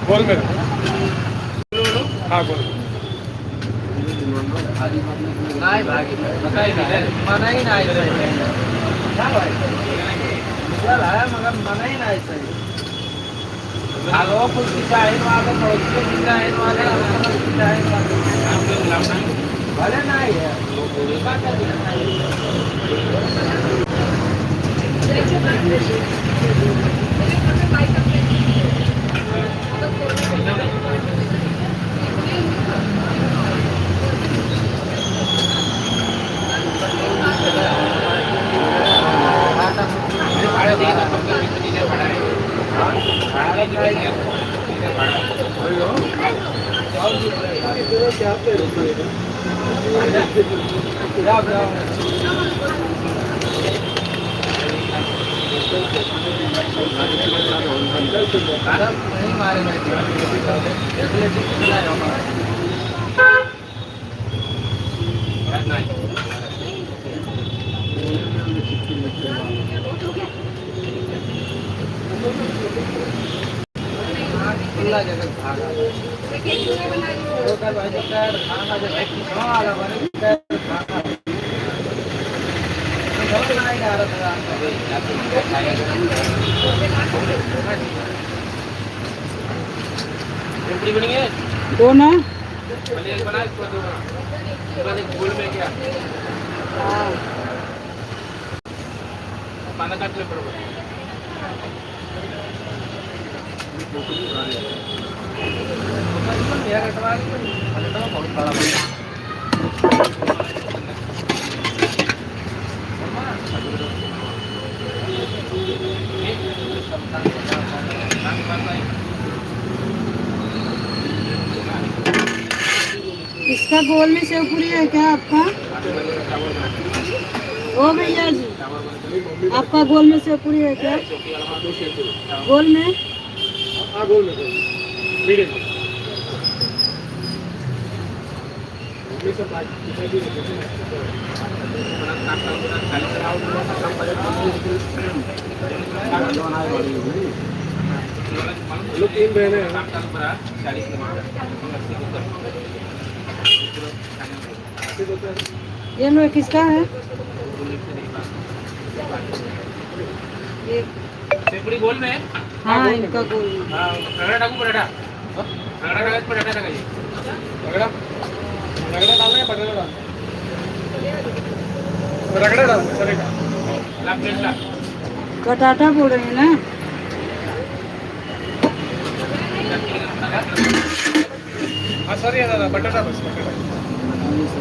बोल मेरा हाँ बोल नाही भाई मनाही नाही मनाही नाही आलो पुढची आहे भले नाही दो ना इसका गोल में सेव पूरी है क्या आपका? ओ भैया जी, आपका गोल में सेव पूरी है क्या? गोल में? हाँ गोल में मीडियम लोग 3 बहने हैं ये लो किसका है? शेपुड़ी गोल में हाँ इनका गोल में। रगड़ा डाकू पराठा पराठा टाकायचे रगड़ा डालना है बटाटा डालना रगड़ा डालना चलेगा लाग प्लेटला बटाटा बोल रहे हैं ना? हाँ सर ये दादा बटाटा बस बटाटा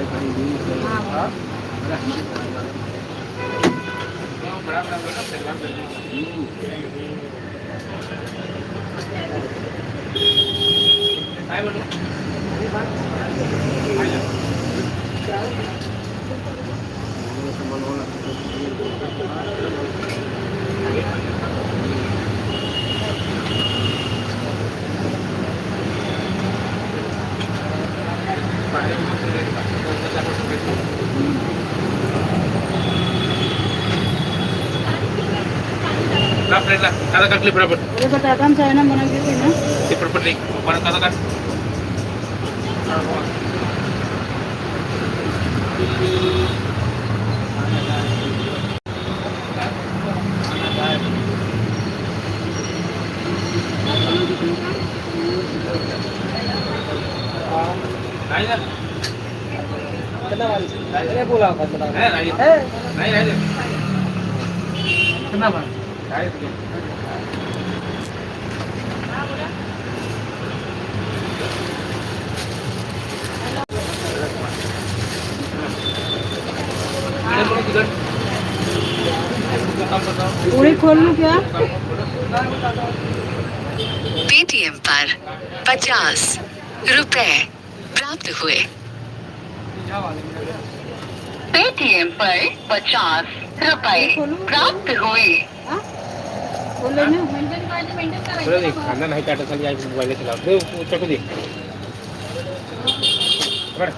काय बोलू प्लेटला कांदा काटली बरोबर ये बटाटा हम चाइना बना के थे ना? ते बरोबर नाही पण कांदा काट नाही ना कितना वाली मैंने बोला था बता नाही नाही कितना बार काय पूरी खोल लूँ क्या? पेटीएम पर 50 रुपए प्राप्त हुए। पेटीएम पर 50 रुपए प्राप्त हुए। हाँ? खोल लेना थोडं दे खांदा नाही काटत खाली आई मोबाईल चला दे चटू दे बरं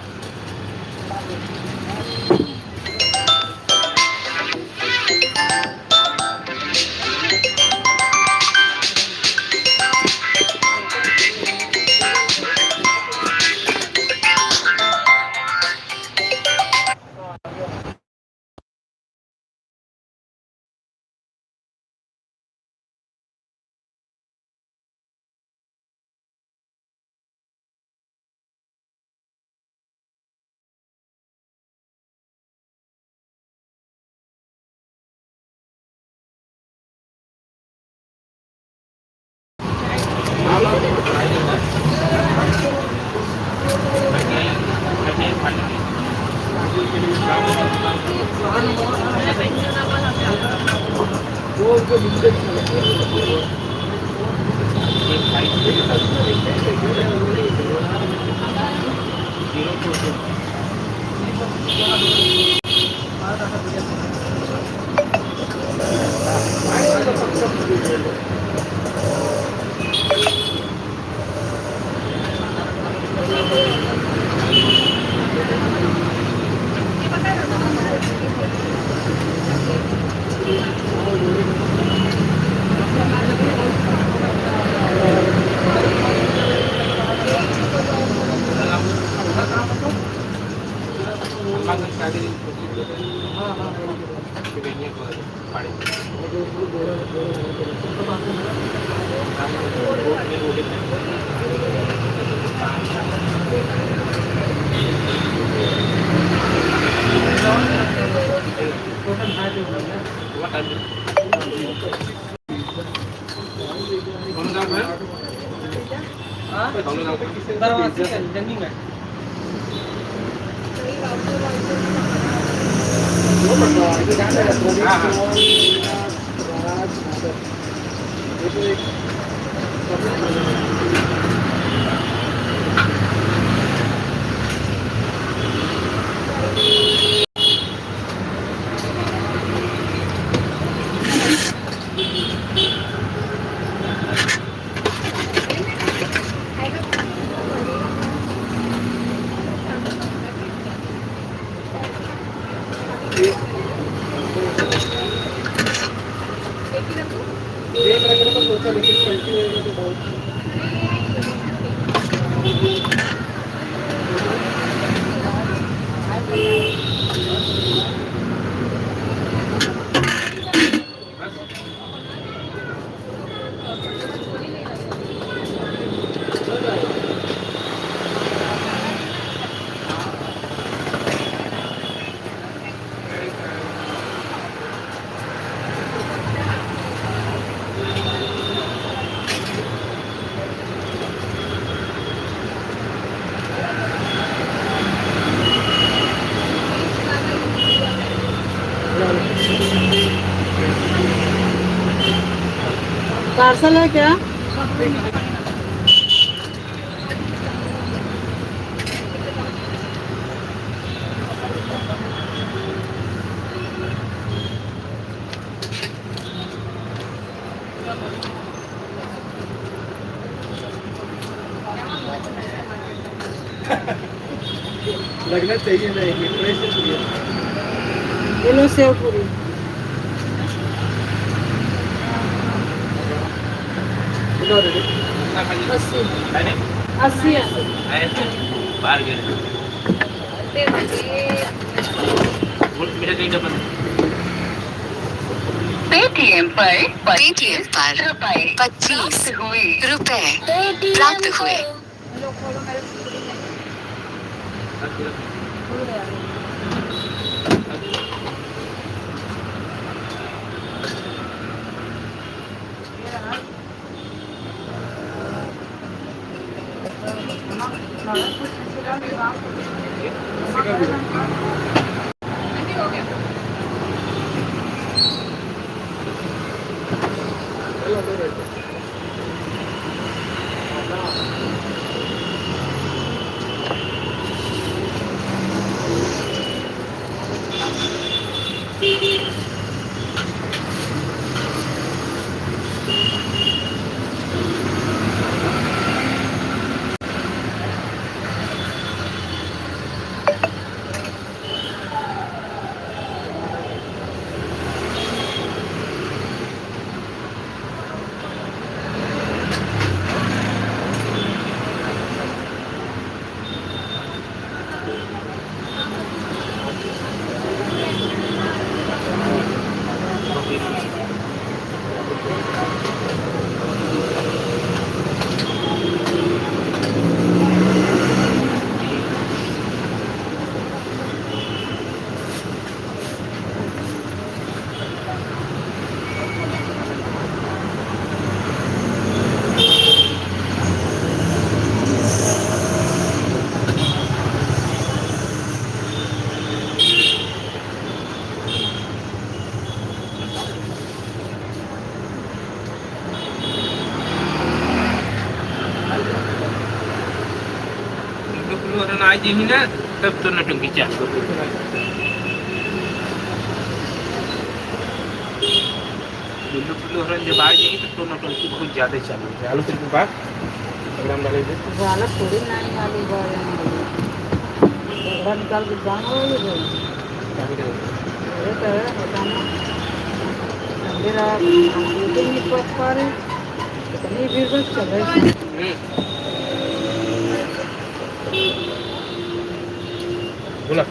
जंगिंग आहे पार्सल है क्या? लगना चाहिए ना एक ये लो सेव पूरी। अस्सी अस्सी अस्सी बाहर गेले पेटीएम पर 25 रुपए प्राप्त हुए। आज ही ना तब तो नटंकी चालू बिल्लू पिल्लू हरन जब आ जाएगी तो नटंकी बहुत ज़्यादा चालू है आलू फिर बात प्रोग्राम डाले थे झाला थोड़ी नहीं वाली बार निकाल के जाना होगा ये तो है बताना मेरा मीटिंग नहीं पहुंच पा रहे इतनी भीड़ बस चल रही बोला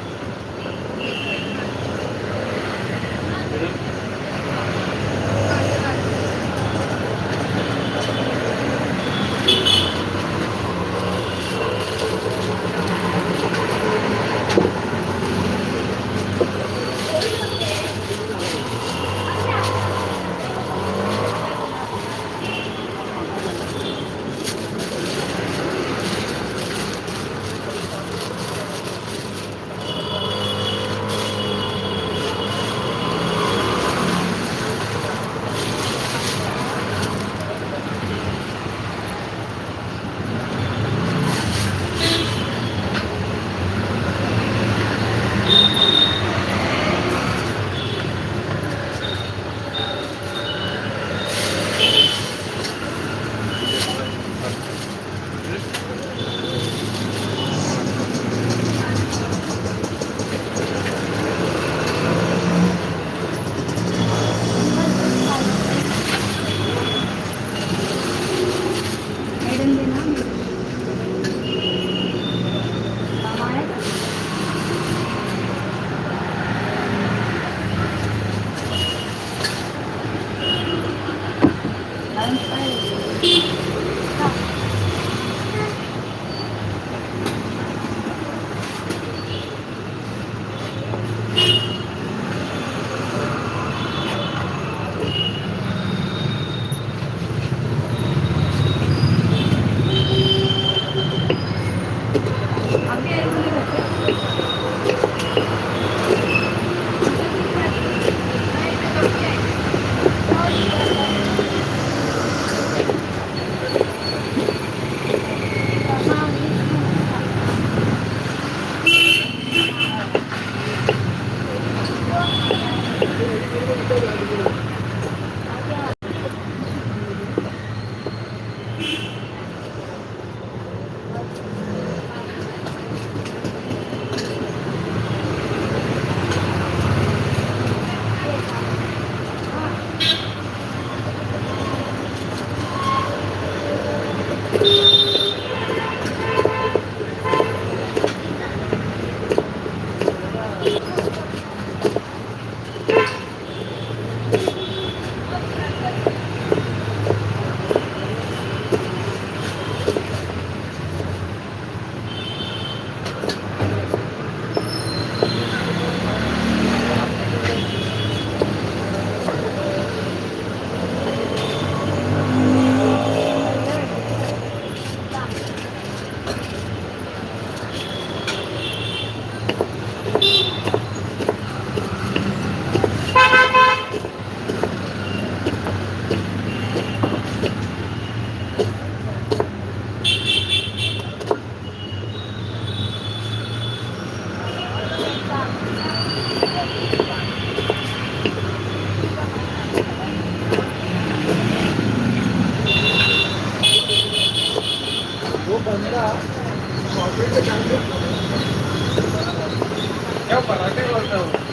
क्या पराठे बोलता हूँ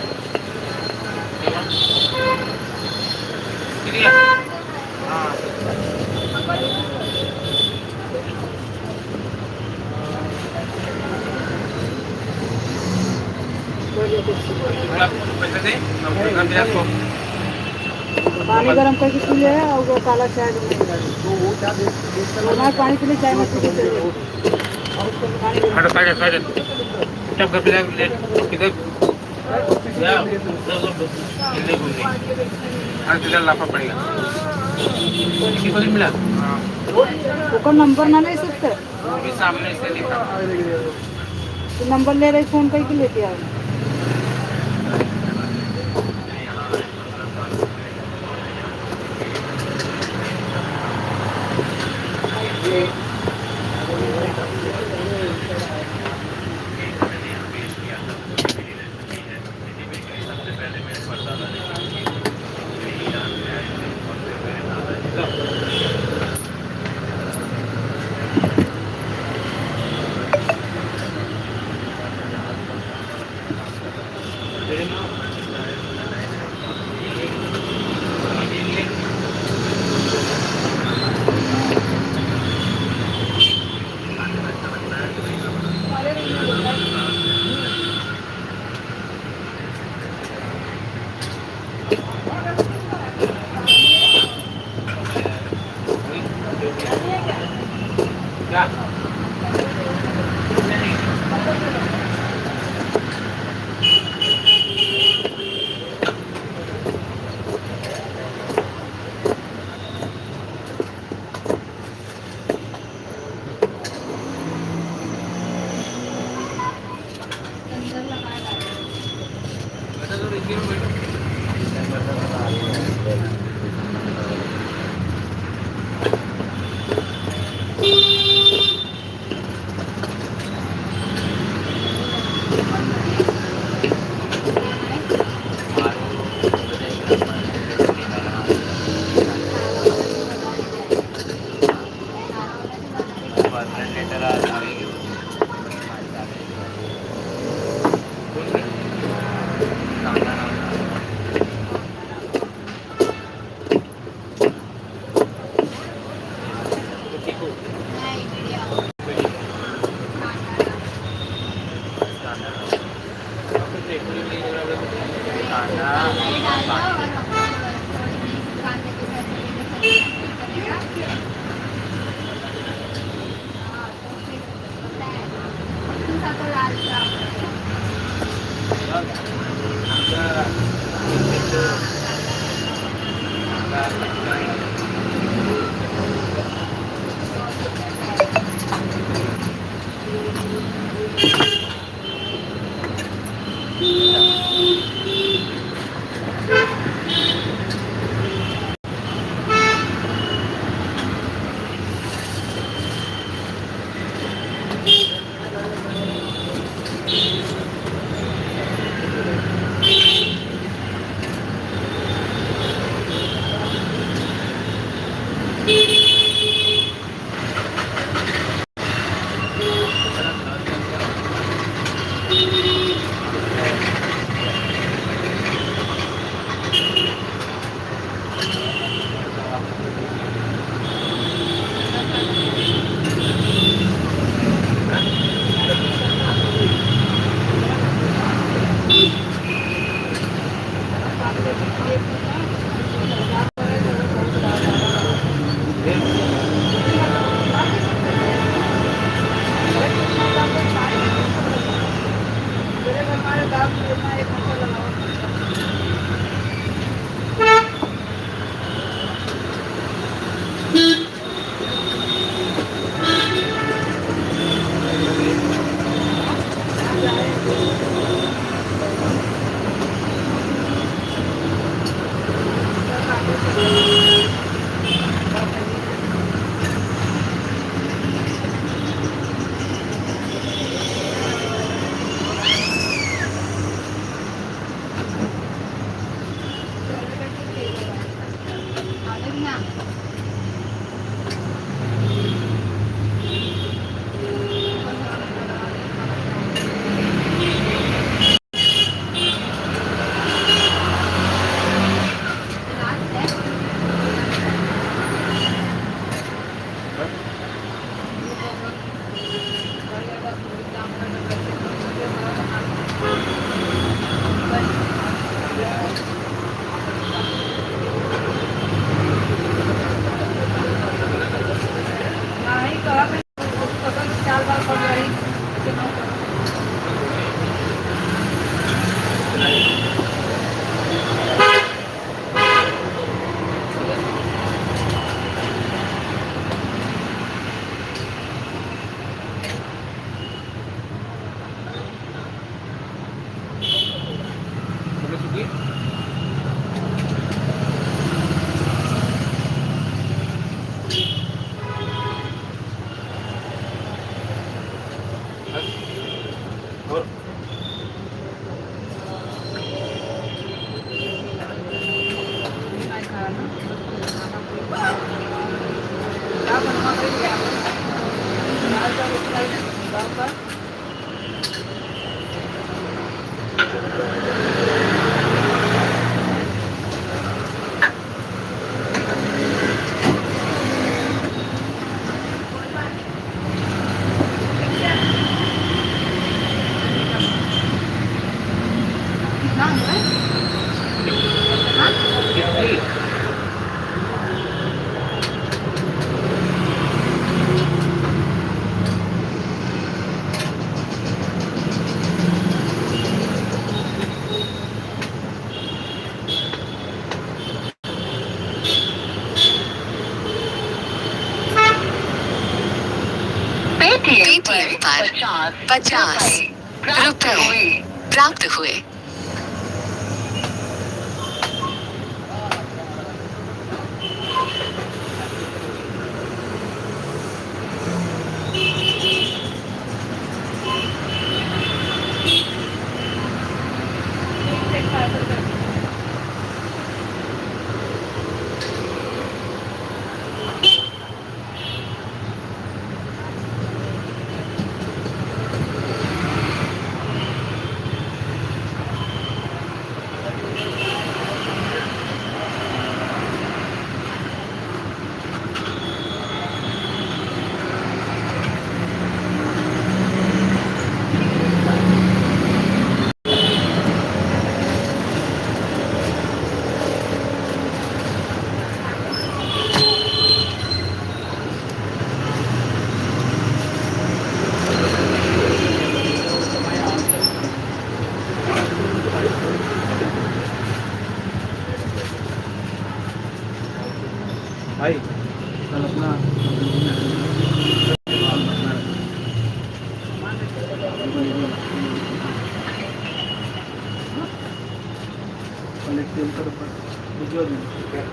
पैसे दे पानी गरम करके पी ले और वो काला चाय तो वो क्या हमारे पानी के लिए चाय मत पीजिए हटो साइड टप कर पिला ले किधर या हिलने घूमने आज तेरा लाफा पड़ेगा किसको मिला उसका नंबर ना ले सकते अभी सामने से लिखा तो नंबर ले रही फोन करके लेके आओ क्या पेटीएम पर 50 रुपए प्राप्त हुए। भाई कल अपना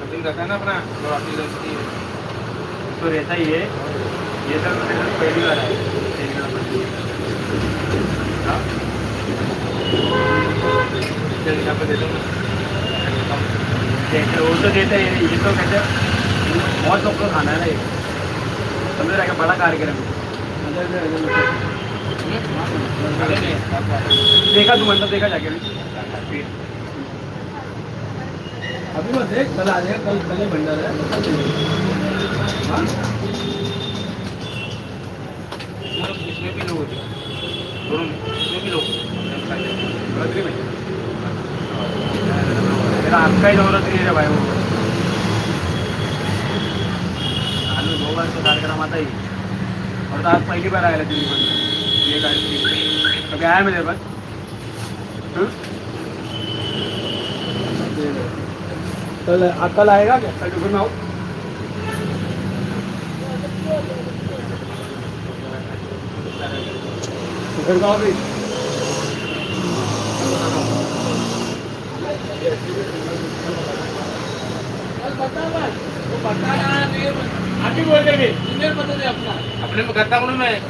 कटिंग रहता है ना अपना तो रहता ही है। ये सब तो मेरे पहली बार है। यहाँ पे दे दूँगा वो तो देते हैं। ये तो कहते हैं बहुत लोग को खाना है ना। ये समझ रहा है बड़ा कार्यक्रम देखा तू मतलब देखा जाके अभी मत देख, कल आ जाएगा। कल भंडारा है। हाँ इसमें भी लोग होते हैं दोनों में, इसमें भी लोग बकरी में मेरा आपका ही जरूरत नहीं है भाई। वो आलू 2 बार तो कार्यक्रम आता ही और तो आज पहली बार आया दिल्ली पर ये कार्यक्रम कभी आया मेरे पास। कल आएगा क्या? कल दुकान में आओ। घर का भी आगे बोल करके इंजीनियर बता दे अपना। अपने में करता हूँ ना मैं,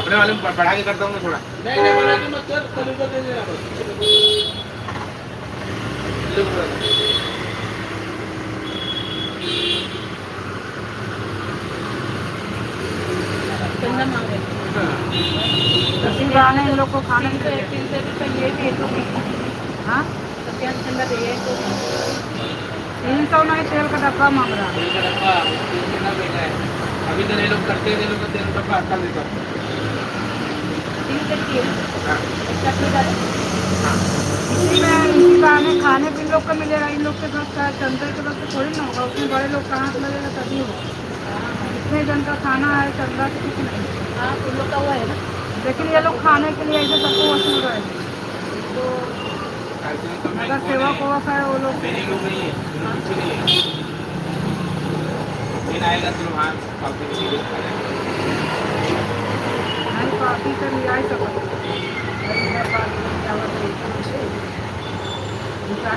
अपने वाले में पढ़ा के करता हूँ मैं थोड़ा। नहीं बना के मत कर, कल उधर दे देना बस। गाने इन लोग को खाने के लिए 300 रुपये ये भी है तो हाँ 300 नहीं तेल का डब्बा मांग रहा है। अभी तो ये लोग करते हैं, ये लोग तेल का आता लेकर इसी बहाने खाने भी लोग को मिलेगा। इन लोग के पास चंद्र के पास थोड़ी ना होगा। उसमें बड़े लोग कहाँ से लगेगा तभी होगा। इतने जन का खाना है चंद्रा से कुछ नहीं। हाँ उन लोग का हुआ है ना। लेकिन ये लोग खाने के लिए ऐसे सबको वसूल रहे हैं। तो अगर सेवा को है वो लोग मेरे लोग नहीं है, कुछ नहीं है। दिन आएगा तो हाँ काफी नहीं काफी तो नहीं आई सकता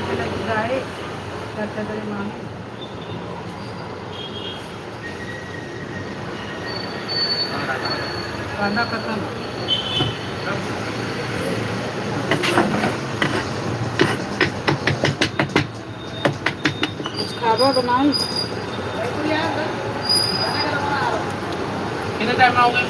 के लग जाए करते करे मांगे खाना खत्म। कुछ खावा बनाई कितने टाइम आओगे?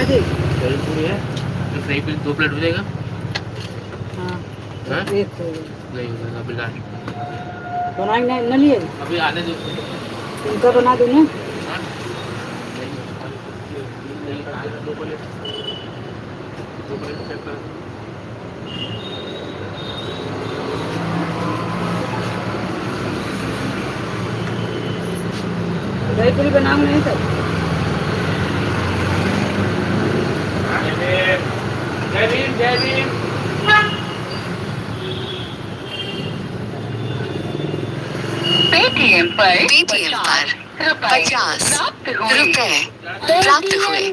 बना दे। दही पूरी है तो फ्राई पीस 2 प्लेट हो जाएगा। हाँ हाँ? एक हो गया। नहीं होगा अभी ला बनाएंगे नहीं न लिए अभी आने दो। उनका बना दो ना। हाँ? नहीं, आने दो 2 प्लेट पैक कर। दही पूरी बनाऊंगा नहीं सर। जय भीम जय भीम। पेटीएम पर 50 रुपए प्राप्त हुए।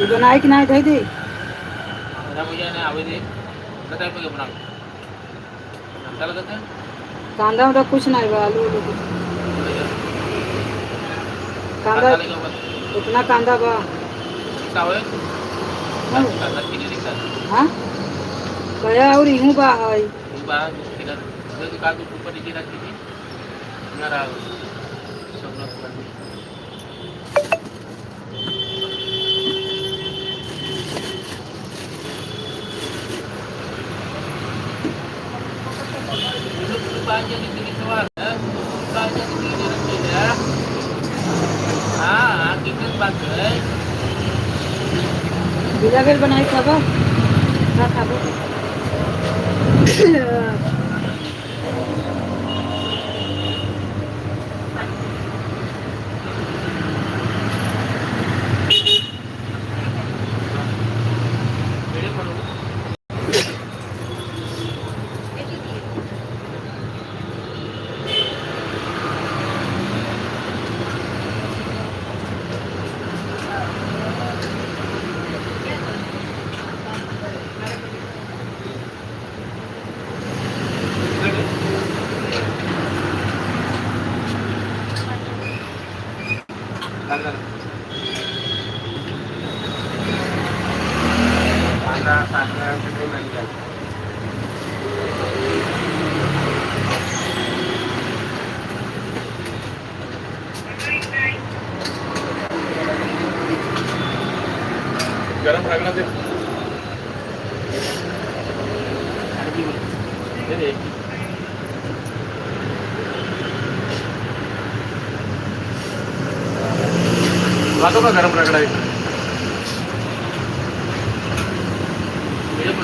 ये बनाए कि नहीं दही दे दादा भैया ने आवे दे कताई पे बना अंडा लगाते हैं कांदा उदा कुछ नहीं बा आलू उलू कुछ कांदा डालेगा बस इतना कांदा बा दिखता है हाँ? कांदा पीने दिखता है हाँ कया और इहू बा है इस बार दिखा दो काट दो ऊपर नीचे रख दीजिए यार आ सब लोग कर दीजिए baca di sini soal baca di sini ya kita pakai बिना बेल बनाए खाबा ना खाबो गरम रगड़ा दे दे लादो का गरम रगड़ा है मेरे को